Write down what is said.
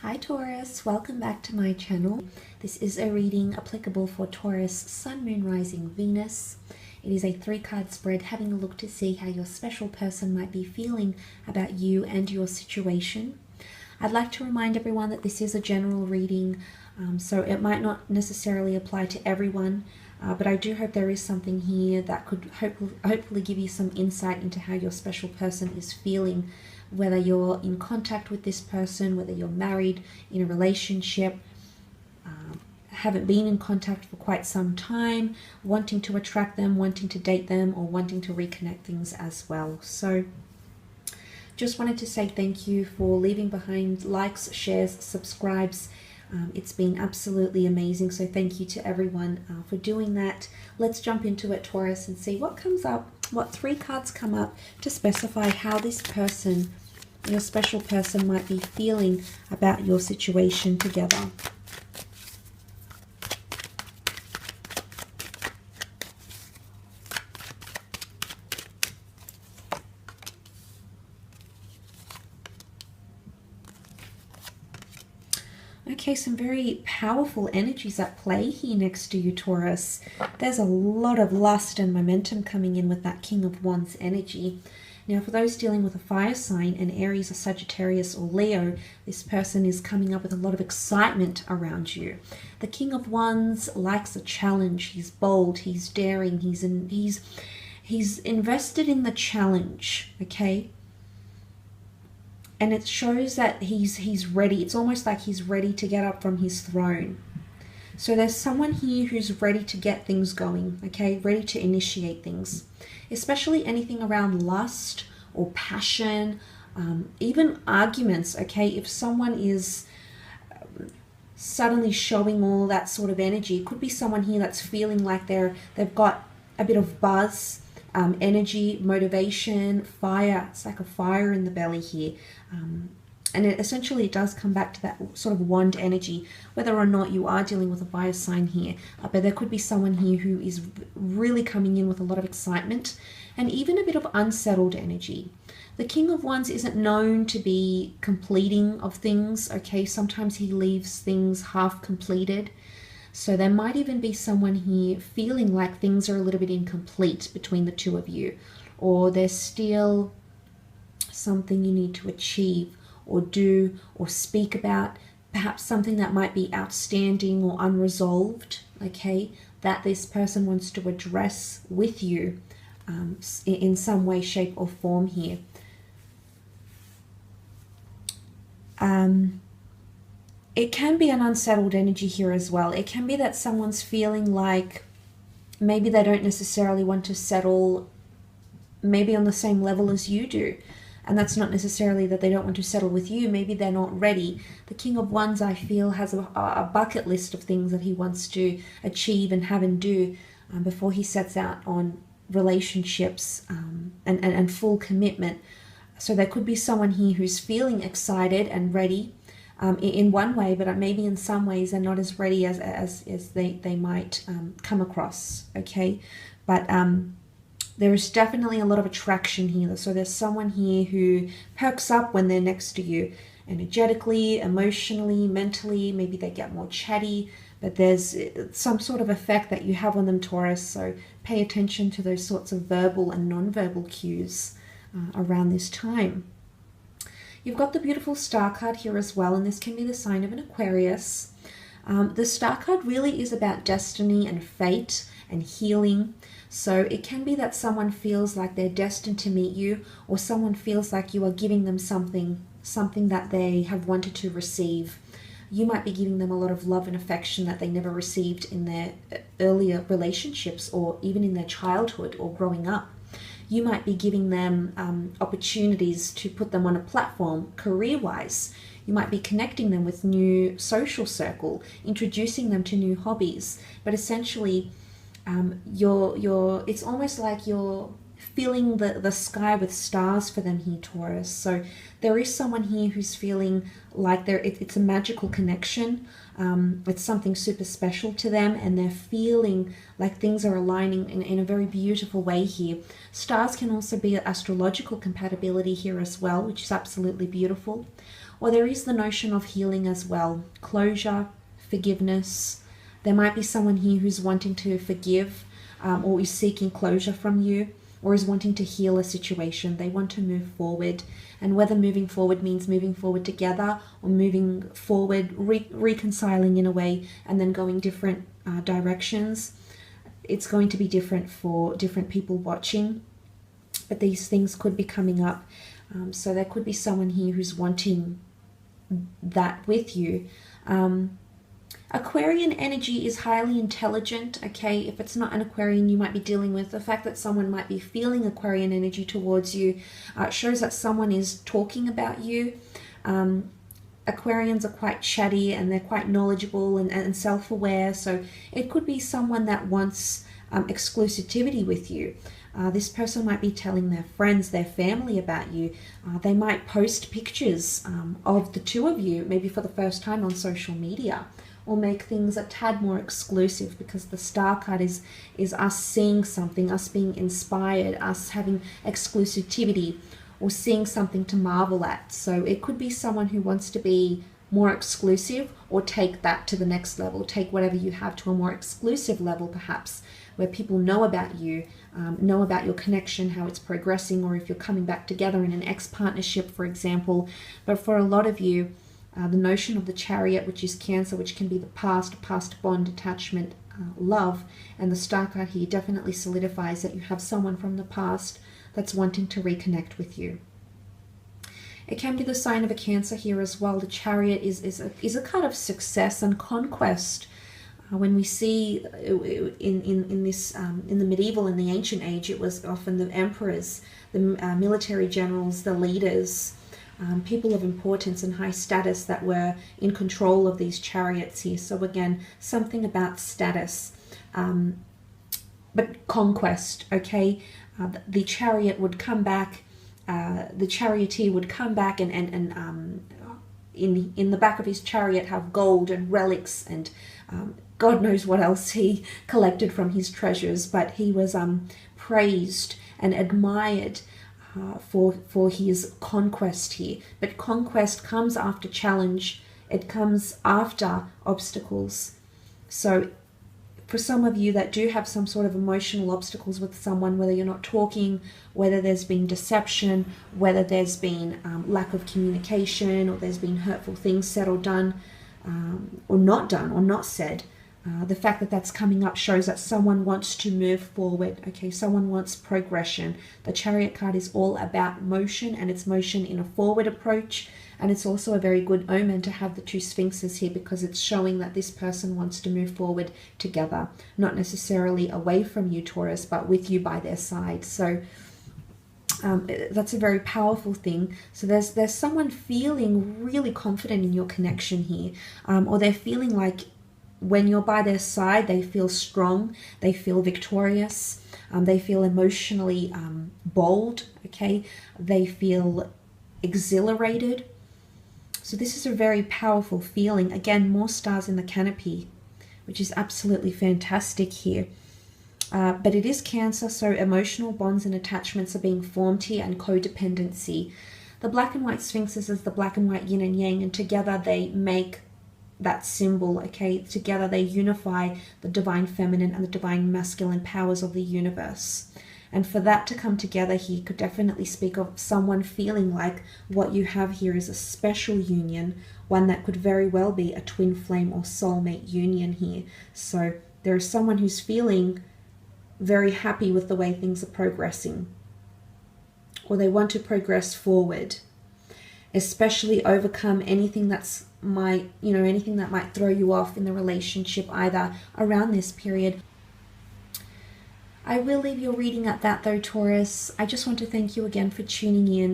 Hi Taurus, welcome back to my channel. This is a reading applicable for Taurus, Sun, Moon, Rising, Venus. It is a 3-card spread having a look to see how your special person might be feeling about you and your situation. I'd like to remind everyone that this is a general reading, so it might not necessarily apply to everyone, but I do hope there is something here that could hopefully give you some insight into how your special person is feeling, whether you're in contact with this person, whether you're married, in a relationship, haven't been in contact for quite some time, wanting to attract them, wanting to date them, or wanting to reconnect things as well. So just wanted to say thank you for leaving behind likes, shares, subscribes. It's been absolutely amazing, so thank you to everyone for doing that. Let's jump into it, Taurus, and see what comes up, what 3 cards come up to specify how this person, your special person, might be feeling about your situation together. Okay, some very powerful energies at play here next to you, Taurus. There's a lot of lust and momentum coming in with that King of Wands energy. Now, for those dealing with a fire sign, an Aries, a Sagittarius, or Leo, this person is coming up with a lot of excitement around you. The King of Wands likes a challenge. He's bold, he's daring, he's invested in the challenge, okay? And it shows that he's ready. It's almost like he's ready to get up from his throne. So there's someone here who's ready to get things going, okay? Ready to initiate things. Especially anything around lust or passion, even arguments, okay? If someone is suddenly showing all that sort of energy, it could be someone here that's feeling like they've got a bit of buzz, energy, motivation, fire. It's like a fire in the belly here. And essentially it does come back to that sort of wand energy, whether or not you are dealing with a fire sign here. But there could be someone here who is really coming in with a lot of excitement and even a bit of unsettled energy. The King of Wands isn't known to be completing of things, okay? Sometimes he leaves things half completed. So there might even be someone here feeling like things are a little bit incomplete between the two of you, or there's still something you need to achieve or do or speak about, perhaps something that might be outstanding or unresolved, okay, that this person wants to address with you in some way, shape, or form here. It can be an unsettled energy here as well. It can be that someone's feeling like maybe they don't necessarily want to settle maybe on the same level as you do. And that's not necessarily that they don't want to settle with you. Maybe they're not ready. The King of Wands, I feel, has a bucket list of things that he wants to achieve and have and do before he sets out on relationships and full commitment. So there could be someone here who's feeling excited and ready in one way, but maybe in some ways they're not as ready as they might come across, okay? But there is definitely a lot of attraction here. So there's someone here who perks up when they're next to you, energetically, emotionally, mentally. Maybe they get more chatty, but there's some sort of effect that you have on them, Taurus. So pay attention to those sorts of verbal and non-verbal cues around this time. You've got the beautiful star card here as well, and this can be the sign of an Aquarius. The star card really is about destiny and fate and healing. So it can be that someone feels like they're destined to meet you, or someone feels like you are giving them something that they have wanted to receive. You might be giving them a lot of love and affection that they never received in their earlier relationships or even in their childhood or growing up. You might be giving them opportunities to put them on a platform career-wise. You might be connecting them with new social circle, introducing them to new hobbies. But essentially, it's almost like you're filling the sky with stars for them here, Taurus. So there is someone here who's feeling like it's a magical connection. It's something super special to them, and they're feeling like things are aligning in a very beautiful way here. Stars can also be an astrological compatibility here as well, which is absolutely beautiful. Or there is the notion of healing as well. Closure, forgiveness. There might be someone here who's wanting to forgive or is seeking closure from you, or is wanting to heal a situation. They want to move forward. And whether moving forward means moving forward together or moving forward, reconciling in a way, and then going different directions, it's going to be different for different people watching. But these things could be coming up. So there could be someone here who's wanting that with you. Aquarian energy is highly intelligent, okay? If it's not an Aquarian you might be dealing with, the fact that someone might be feeling Aquarian energy towards you shows that someone is talking about you. Aquarians are quite chatty and they're quite knowledgeable and self-aware, so it could be someone that wants exclusivity with you. This person might be telling their friends, their family about you. They might post pictures of the two of you, maybe for the first time on social media, or make things a tad more exclusive, because the Star card is us seeing something, us being inspired, us having exclusivity, or seeing something to marvel at. So it could be someone who wants to be more exclusive, or take that to the next level, take whatever you have to a more exclusive level perhaps, where people know about you, know about your connection, how it's progressing, or if you're coming back together in an ex-partnership, for example. But for a lot of you, the notion of the Chariot, which is Cancer, which can be the past bond, attachment, love, and the Star card here definitely solidifies that you have someone from the past that's wanting to reconnect with you. It can be the sign of a Cancer here as well. The Chariot is a card of success and conquest. When we see in the medieval and the ancient age, it was often the emperors, the military generals, the leaders, people of importance and high status that were in control of these chariots here. So again, something about status, but conquest, okay? The chariot would come back, the charioteer would come back and in the back of his chariot have gold and relics and God knows what else he collected from his treasures, but he was praised and admired for his conquest here. But conquest comes after challenge. It comes after obstacles. So for some of you that do have some sort of emotional obstacles with someone, whether you're not talking, whether there's been deception, whether there's been lack of communication, or there's been hurtful things said or done, or not said, the fact that that's coming up shows that someone wants to move forward, okay? Someone wants progression. The Chariot card is all about motion, and it's motion in a forward approach, and it's also a very good omen to have the two Sphinxes here, because it's showing that this person wants to move forward together, not necessarily away from you, Taurus, but with you by their side. So that's a very powerful thing. So there's someone feeling really confident in your connection here, or they're feeling like when you're by their side, they feel strong, they feel victorious, they feel emotionally bold, okay? They feel exhilarated. So this is a very powerful feeling. Again, more stars in the canopy, which is absolutely fantastic here. But it is Cancer, so emotional bonds and attachments are being formed here, and codependency. The black and white Sphinxes is the black and white yin and yang, and together they make that symbol, okay? Together they unify the divine feminine and the divine masculine powers of the universe. And for that to come together here could definitely speak of someone feeling like what you have here is a special union, one that could very well be a twin flame or soulmate union here. So there is someone who's feeling very happy with the way things are progressing, or they want to progress forward, especially overcome anything that's anything that might throw you off in the relationship either around this period. I will leave your reading at that though, Taurus. I just want to thank you again for tuning in.